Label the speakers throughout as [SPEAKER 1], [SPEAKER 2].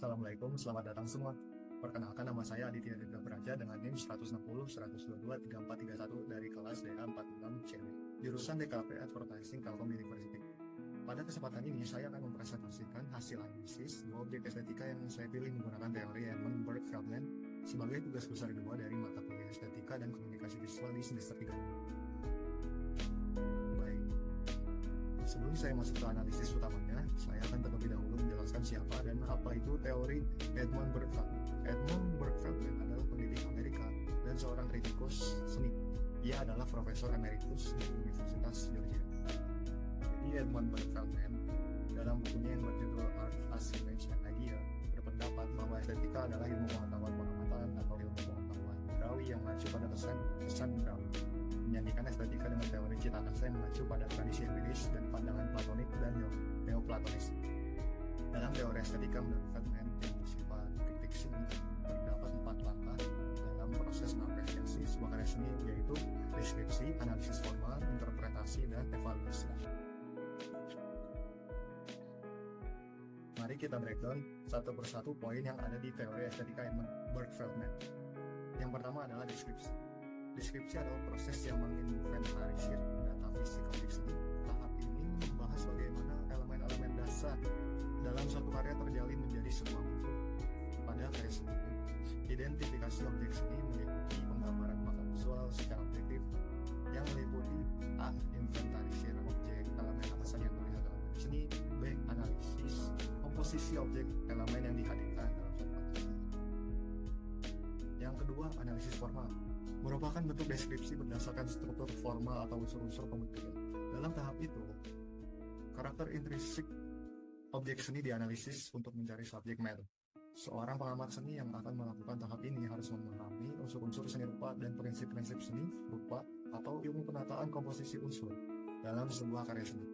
[SPEAKER 1] Assalamualaikum, selamat datang semua. Perkenalkan, nama saya Aditya Dika Braja dengan NIM 160 122 3431 dari kelas DA 46 CW, jurusan DKP Advertising Telkom University. Pada kesempatan ini, saya akan mempresentasikan hasil analisis dua objek estetika yang saya pilih menggunakan teori Edmund Burke Feldman sebagai tugas besar kedua dari mata kuliah estetika dan komunikasi visual di semester 3. Baik, sebelum saya masuk ke analisis utamanya, saya akan terlebih dahulu menjelaskan siapa dan apa itu teori Edmund Burke Feldman. Edmund Burke Feldman adalah pendidik Amerika dan seorang kritikus seni. Ia adalah profesor emeritus di Universitas Georgia. Jadi Edmund Burke Feldman dalam bukunya yang berjudul Art as Image and Idea berpendapat bahwa estetika adalah ilmu pengetahuan pengamatan atau ilmu pengetahuan indrawi yang mengacu pada kesan indrawi, menyandikan estetika dengan teori cita rasa yang mengacu pada tradisi empiris dan pandangan platonik dan neoplatonis. Dalam teori estetika menurut Feldman yang bersifat kritik seni, terdapat 4 langkah dalam proses mengapresiasi sebuah karya seni, yaitu deskripsi, analisis formal, interpretasi, dan evaluasi. Mari kita breakdown satu persatu poin yang ada di teori estetika Edmund Burke Feldman. Yang pertama adalah deskripsi. Deskripsi adalah proses yang menginventarisir data fisik objek seni. Tahap ini membahas bagaimana elemen-elemen dasar dalam suatu karya terjalin menjadi sebuah bentuk pada karya seni. Identifikasi objek seni meliputi penggambaran makna visual secara objektif yang meliputi A. Inventarisir objek elemen apa saja yang terlihat dalam karya seni. B. Analisis komposisi objek elemen yang dihadirkan dalam suatu karya seni. Yang kedua, analisis formal merupakan bentuk deskripsi berdasarkan struktur formal atau unsur-unsur pembuktian. Dalam tahap itu, karakter intrinsik objek seni dianalisis untuk mencari subject matter. Seorang pengamat seni yang akan melakukan tahap ini harus memahami unsur-unsur seni rupa dan prinsip-prinsip seni rupa atau ilmu penataan komposisi unsur dalam sebuah karya seni.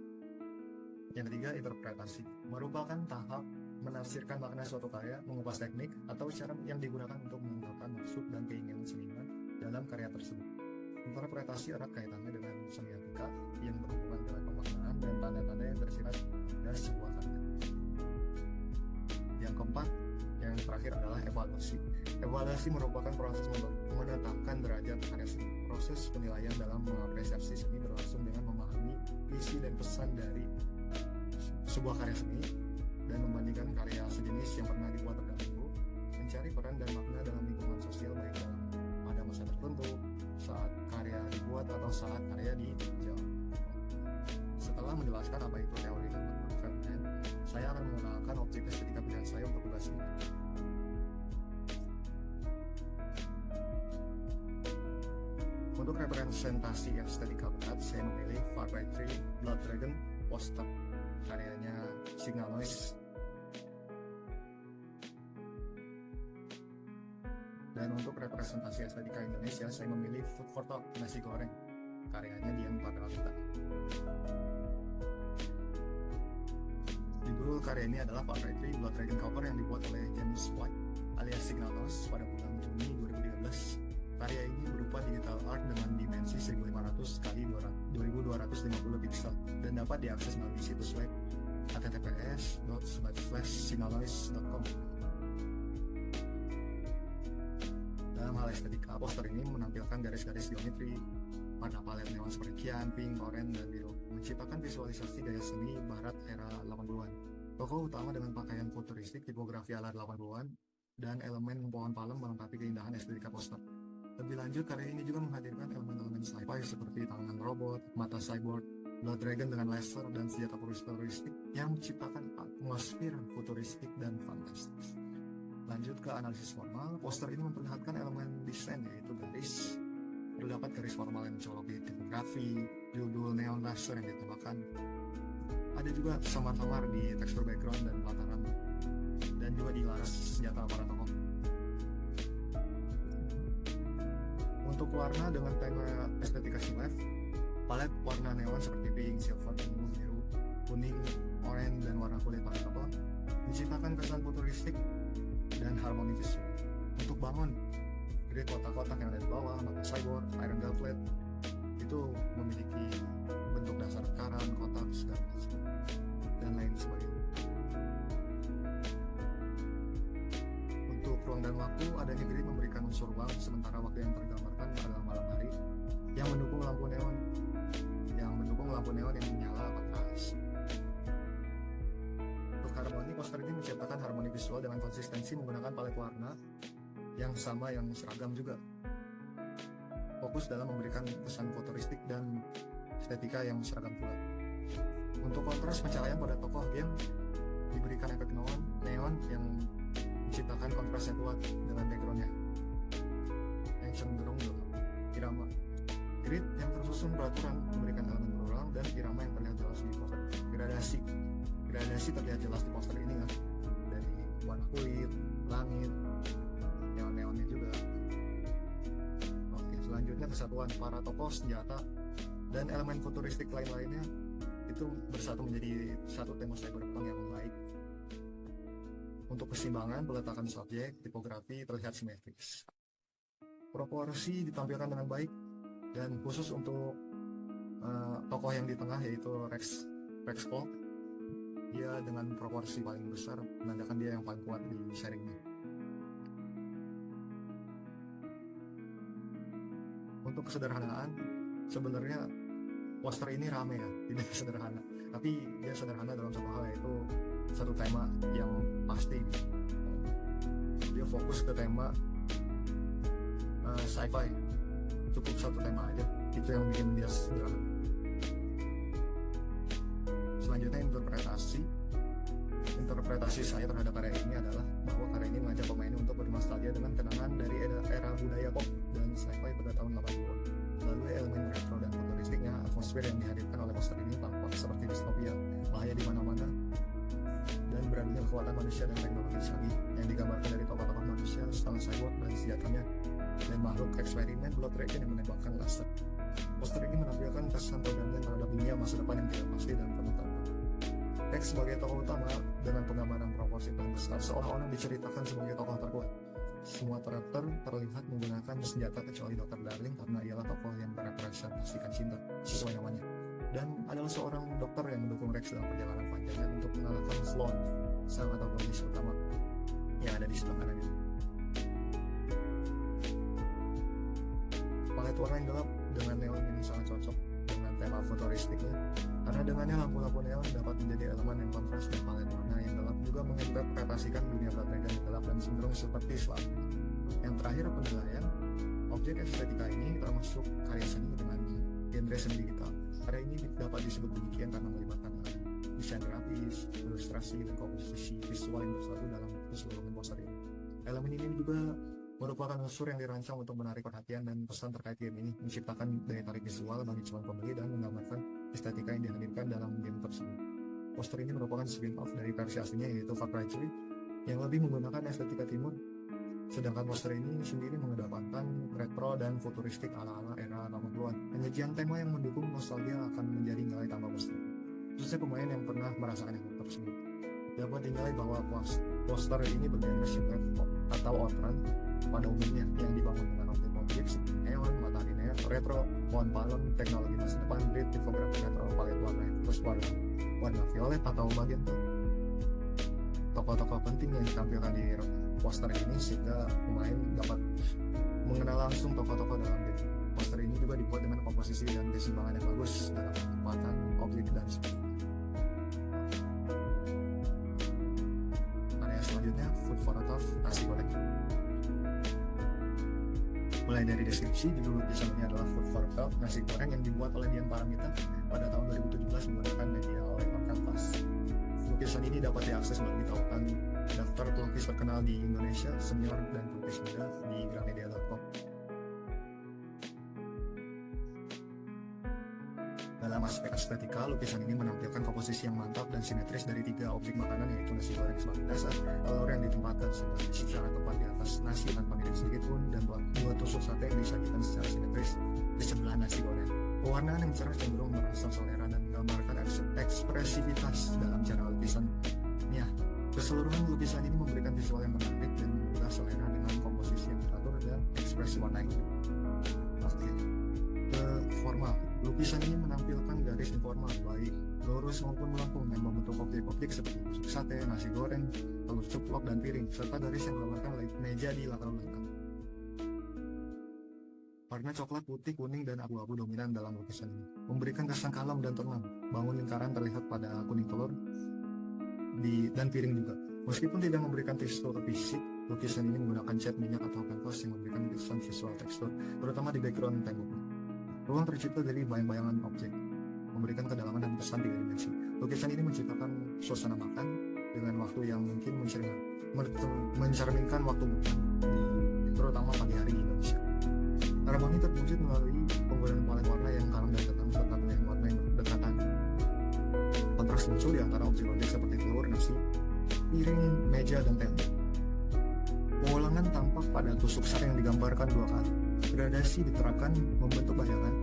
[SPEAKER 1] Yang ketiga, interpretasi merupakan tahap menafsirkan makna suatu karya, mengupas teknik atau cara yang digunakan untuk mengungkapkan maksud dan keinginan seniman dalam karya tersebut. Interpretasi erat kaitannya dengan semiotika yang berhubungan dengan pemaknaan dan tanda-tanda yang tersirat dari sebuah karya. Yang keempat, yang terakhir adalah evaluasi. Evaluasi merupakan proses untuk menetapkan derajat karya seni. Proses penilaian dalam mengapresiasi seni berlangsung dengan memahami isi dan pesan dari sebuah karya seni dan membandingkan karya sejenis yang pernah dibuat terdahulu, mencari peran dan makna dalam lingkungan sosial baik dalam pada masa tertentu, saat karya dibuat atau saat karya dijual. Setelah menjelaskan apa itu teori Edmund Feldman, saya akan mengenalkan objek estetika pilihan saya untuk tugas ini. Untuk representasi estetika berat, saya memilih Far Cry 3 Blood Dragon poster karyanya Signal Noise. Dan untuk representasi estetika Indonesia, saya memilih Food for Thought nasi goreng karyanya Dian Padralita. Judul karya ini adalah Far Cry 3 Blood Dragon cover yang dibuat oleh James White alias Signal Noise pada bulan Juni 2013. Karya ini berupa digital art dengan dimensi 1500 x 2250 pixel dan dapat diakses melalui situs web https://signalnoise.com. Dalam hal estetika, poster ini menampilkan garis-garis geometri, warna palet neon seperti cyan, pink, oranye, dan biru, menciptakan visualisasi gaya seni barat era 80-an. Tokoh utama dengan pakaian futuristik, tipografi ala 80-an, dan elemen pohon palem melengkapi keindahan estetika poster. Lebih lanjut, karya ini juga menghadirkan elemen-elemen sci-fi seperti tangan robot, mata cyborg, blood dragon dengan laser, dan senjata futuristik yang menciptakan atmosfer futuristik dan fantastis. Lanjut ke analisis formal, poster ini memperlihatkan elemen desain yaitu garis. Terdapat garis formal yang mencolok di tipografi, judul neon laser yang ditambahkan. Ada juga samar-samar di tekstur background dan pelataran, dan juga di laras senjata para tokoh. Untuk warna dengan tema estetika silhouette, palet warna neon seperti pink, silver, ungu, biru, kuning, oranye, dan warna kulit para tokoh menciptakan kesan futuristik dan harmoni visual. Untuk bangun, grid kotak-kotak yang ada di bawah, mata cyborg, iron gauntlet itu memiliki bentuk dasar lingkaran, kotak, segala macam, dan lain sebagainya. ruang dan waktu, adanya grid memberikan unsur ruang, sementara waktu yang tergambarkan adalah malam hari yang mendukung lampu neon yang menyala atau keras. Untuk harmoni, poster ini menciptakan harmoni visual dengan konsistensi menggunakan palet warna yang sama yang seragam juga. Fokus dalam memberikan kesan futuristik dan estetika yang seragam pula. Untuk kontras pencahayaan pada tokoh game diberikan efek neon yang menciptakan kontras yang kuat dengan backgroundnya yang cenderung irama. Grid yang tersusun peraturan memberikan elemen berulang dan irama yang terlihat jelas di poster. Gradasi terlihat jelas di poster ini kan, dari warna kulit, langit, neon-neonnya juga. Oke, selanjutnya kesatuan para tokoh, senjata, dan elemen futuristik lain-lainnya itu bersatu menjadi satu tema cyberpunk yang baik. Untuk keseimbangan, peletakan subjek, tipografi terlihat simetris. Proporsi ditampilkan dengan baik, dan khusus untuk tokoh yang di tengah yaitu Rex Cole, dia dengan proporsi paling besar menandakan dia yang paling kuat di sharingnya. Untuk kesederhanaan, sebenarnya poster ini rame ya, tidak sederhana, tapi dia sederhana dalam satu hal, yaitu satu tema yang pasti. Dia fokus ke tema sci-fi, cukup satu tema aja, itu yang bikin dia sederhana. Selanjutnya interpretasi saya terhadap karya ini adalah bahwa karya ini mengajak pemain untuk bernostalgia dengan kenangan dari era budaya pop dan sci-fi pada tahun 80-an. Lalu elemen retro dan futuristiknya, atmosfer yang dihadirkan oleh poster ini tampak seperti distopia, bahaya di mana-mana, dan beraninya kekuatan manusia dan teknologi canggih yang digambarkan dari tokoh-tokoh manusia, setengah cyborg dan senjatanya, dan makhluk eksperimen Blood Dragon yang menembakkan laser. Poster ini menampilkan kesan pergantian terhadap dunia masa depan yang tidak pasti dan penuh tantangan. Rex sebagai tokoh utama dengan penggambaran proporsi paling besar seolah-olah diceritakan sebagai tokoh terkuat. Semua karakter terlihat menggunakan senjata kecuali Dr. Darling karena ialah tokoh yang merepresentasikan cinta sesuai namanya, dan adalah seorang dokter yang mendukung Rex dalam perjalanan panjangnya untuk mengalahkan Sloan, sang antagonis utama yang ada di sebelah kanannya. Palet warna yang gelap dengan neon ini sangat cocok dengan tema futuristiknya, karena dengannya lampu-lampu neon dapat menjadi elemen yang kontras, dan palet warna yang gelap juga menginterpretasikan dunia Blood Dragon yang gelap dan cenderung seperti Islam. Yang terakhir, penilaian objek estetika ini termasuk karya seni dengan genre seni digital. Karya ini dapat disebut demikian karena melibatkan desain grafis, ilustrasi, dan komposisi visual yang bersatu dalam keseluruhan poster ini. Elemen ini juga merupakan unsur yang dirancang untuk menarik perhatian dan pesan terkait game ini, menciptakan daya tarik visual bagi calon pembeli dan menggambarkan estetika yang dihadirkan dalam game tersebut. Poster ini merupakan spin-off dari versi aslinya yaitu Far Cry 3 yang lebih menggunakan estetika timur, sedangkan poster ini sendiri mengedepankan retro dan futuristik ala-ala era 80-an. Penyajian tema yang mendukung nostalgia akan menjadi nilai tambah poster, khususnya pemain yang pernah merasakan yang tersebut. Dapat dinilai bahwa poster ini bergenre shooter atau outrun pada umumnya yang dibangun dengan objek-objek seperti neon, matahari retro, pohon palem, teknologi masa depan, grid, tipografi retro, palet warna plus warna violet atau magenta. Tokoh-tokoh penting yang ditampilkan di poster ini sehingga pemain dapat mengenal langsung tokoh-tokoh dalam game. Poster ini juga dibuat dengan komposisi dan keseimbangan yang bagus dalam penempatan objek dan sebagainya. Selanjutnya, food for thought, nasi goreng. Mulai dari deskripsi, judul lukisan ini adalah Food for Thought, nasi goreng yang dibuat oleh Dian Paramita pada tahun 2017 menggunakan media on canvas. Lukisan ini dapat diakses melalui tautan daftar pelukis terkenal di Indonesia, senior dan pelukis muda di gramedia.com. Dalam aspek estetika, lukisan ini menampilkan komposisi yang mantap dan simetris dari 3 objek makanan, yaitu nasi goreng sebagai dasar, telur yang ditempatkan secara tepat di atas nasi tanpa miring sedikit pun, dan 2 tusuk sate yang disajikan secara simetris di sebelah nasi goreng. Pewarnaan yang cerah cenderung merangsang selera dan menggambarkan ekspresivitas dalam cara lukisannya. Keseluruhan lukisan ini memberikan visual yang menarik dan menggugah selera dengan komposisi yang teratur dan ekspresi warna yang oke. Formal. Lukisan ini menampilkan garis informal baik lurus maupun melengkung yang membentuk objek-objek seperti tusuk sate, nasi goreng, telur ceplok, dan piring, serta garis yang menggambarkan meja di latar belakang. Warna coklat, putih, kuning, dan abu-abu dominan dalam lukisan ini, memberikan kesan kalem dan tenang. Bangun lingkaran terlihat pada kuning telur dan piring juga. Meskipun tidak memberikan tekstur fisik, lukisan ini menggunakan cat minyak atau kanvas yang memberikan kesan visual tekstur, terutama di background temboknya. Ruang tercipta dari bayang-bayangan objek, memberikan kedalaman dan kesan 3 dimensi. Lukisan ini menciptakan suasana makan dengan waktu yang mungkin mencerminkan waktu makan, terutama pagi hari di Indonesia. Harmoni terwujud melalui penggunaan palet warna yang kalem dan tenang serta pilihan warna yang berdekatan. Kontras muncul di antara objek-objek seperti telur, nasi, piring, meja, dan tembok. Pengulangan tampak pada tusuk sate yang digambarkan 2 kali. Gradasi diterapkan membentuk bayangan.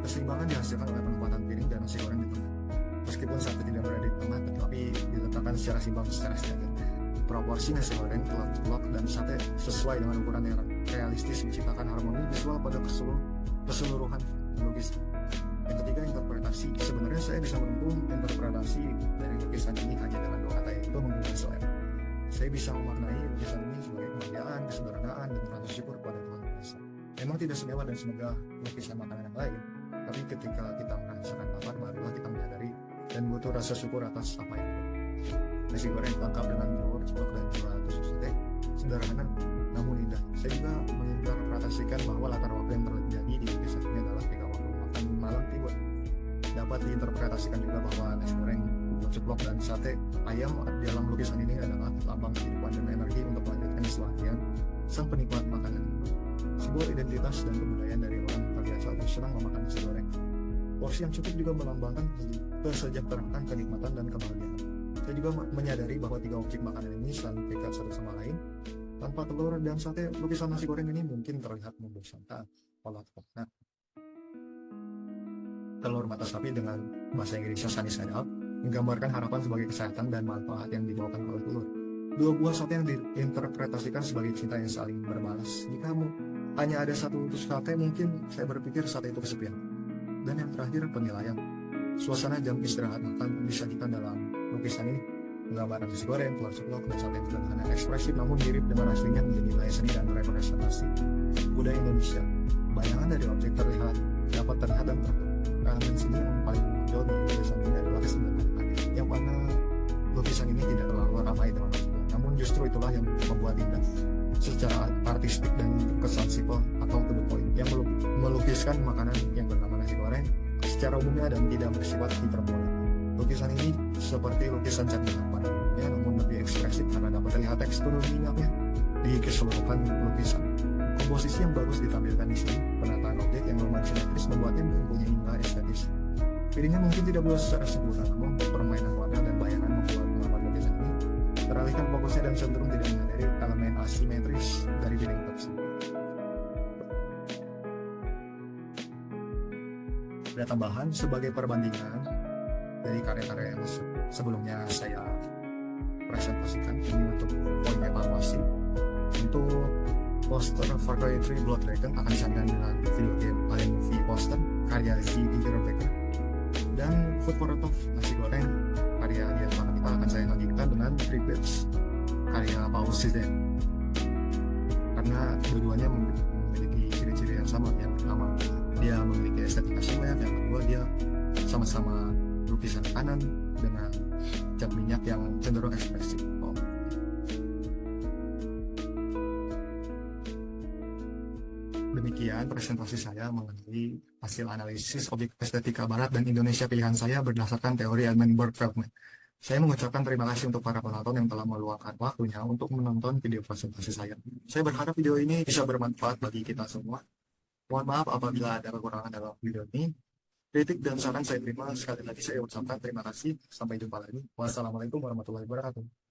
[SPEAKER 1] Keseimbangan dihasilkan oleh penempatan piring dan nasi goreng di tengah. Meskipun sate tidak berada di tengah, tetapi diletakkan secara seimbang secara sejajar. Proporsi nasi goreng, telur, dan sate sesuai dengan ukuran yang realistis menciptakan harmoni visual pada keseluruhan lukisan. Yang ketiga, interpretasi. Sebenarnya saya bisa menempuh interpretasi dari lukisan ini hanya dengan 2 kata, yaitu menggunakan selera. Saya bisa memaknai lukisan ini sebagai kemuliaan, kesederhanaan, dan rasa syukur pada Tuhan Yang Esa. Memang tidak semewah dan semegah lukisan makanan yang lain, tapi ketika kita merasakan lapar, barulah kita menyadari dan butuh rasa syukur atas apa yang ada. Nasi goreng lengkap dengan telur ceplok dan 2 tusuk sate, sederhana namun indah. Saya juga menginterpretasikan bahwa latar waktu yang terjadi di lukisan ini adalah ketika waktu makan malam tiba. Dapat diinterpretasikan juga bahwa nasi goreng, ceplok, dan sate ayam dalam lukisan ini adalah lambang kehidupan dan energi untuk melanjutkan keseharian sang penikmat makanan. Sebuah identitas dan kebudayaan dari orang terbiasa untuk senang memakan nasi goreng. Porsi yang cukup juga melambangkan kesejahteraan, kenikmatan, dan kebahagiaan. Saya juga menyadari bahwa 3 objek makanan ini saling terikat satu sama lain. Tanpa telur dan sate, lukisan nasi goreng ini mungkin terlihat membosankan. Nah, telur mata sapi dengan bahasa Inggrisnya sunny side up menggambarkan harapan sebagai kesehatan dan manfaat yang dibawakan oleh telur. 2 buah sate yang diinterpretasikan sebagai cinta yang saling berbalas. Jika hanya ada 1 tusuk sate, mungkin saya berpikir sate itu kesepian. Dan yang terakhir, penilaian. Suasana jam istirahat makan disajikan dalam lukisan ini. Menggambarkan nasi goreng, telur ceplok, dan sate yang sederhana, ekspresif namun mirip dengan aslinya menjadi nilai seni dan representasi budaya Indonesia. Bayangan dari objek dapat terlihat dan tertutup. Elemen seni yang paling menonjol di lukisan ini adalah kesederhanaan, yang mana lukisan ini tidak terlalu ramai dengan maksudnya. Namun justru itulah yang membuat indah secara artistik dan kesan simpel atau to the point, yang melukiskan makanan yang bernama nasi goreng secara umumnya dan tidak bersifat hiperbola. Lukisan ini seperti lukisan cat minyak pada umumnya, namun lebih ekspresif karena dapat terlihat tekstur minyaknya di keseluruhan lukisan. Komposisi yang bagus ditampilkan di sini, penataan objek yang lumayan simetris membuatnya mempunyai indah estetis. Piringnya mungkin tidak buat secara sempurna, namun permainan warna dan bayangan membuat pengamatan lukisan ini teralihkan fokusnya dan cenderung tidak menyadari elemen asimetris dari piring tersebut. Ada tambahan sebagai perbandingan dari karya-karya yang sebelumnya saya presentasikan ini untuk poin evaluasi. Untuk poster Far Cry 3 Blood Dragon akan disandingkan dengan video game Alien Movie poster karya Z.D. Brubaker, dan Food for Thought nasi goreng karya Dian Panganita akan saya bandingkan dengan Three Bits karya Paul Cézanne, karena dua-duanya memiliki ciri-ciri yang sama. Yang pertama, dia memiliki estetika similar, yang kedua dia sama-sama lukisan kanan dengan cat minyak yang cenderung ekspresif. Demikian presentasi saya mengenai hasil analisis objek estetika Barat dan Indonesia pilihan saya berdasarkan teori Edmund Burke-Feldman. Saya mengucapkan terima kasih untuk para penonton yang telah meluangkan waktunya untuk menonton video presentasi saya. Saya berharap video ini bisa bermanfaat bagi kita semua. Mohon maaf apabila ada kekurangan dalam video ini. Kritik dan saran saya terima. Sekali lagi saya ucapkan terima kasih. Sampai jumpa lagi. Wassalamualaikum warahmatullahi wabarakatuh.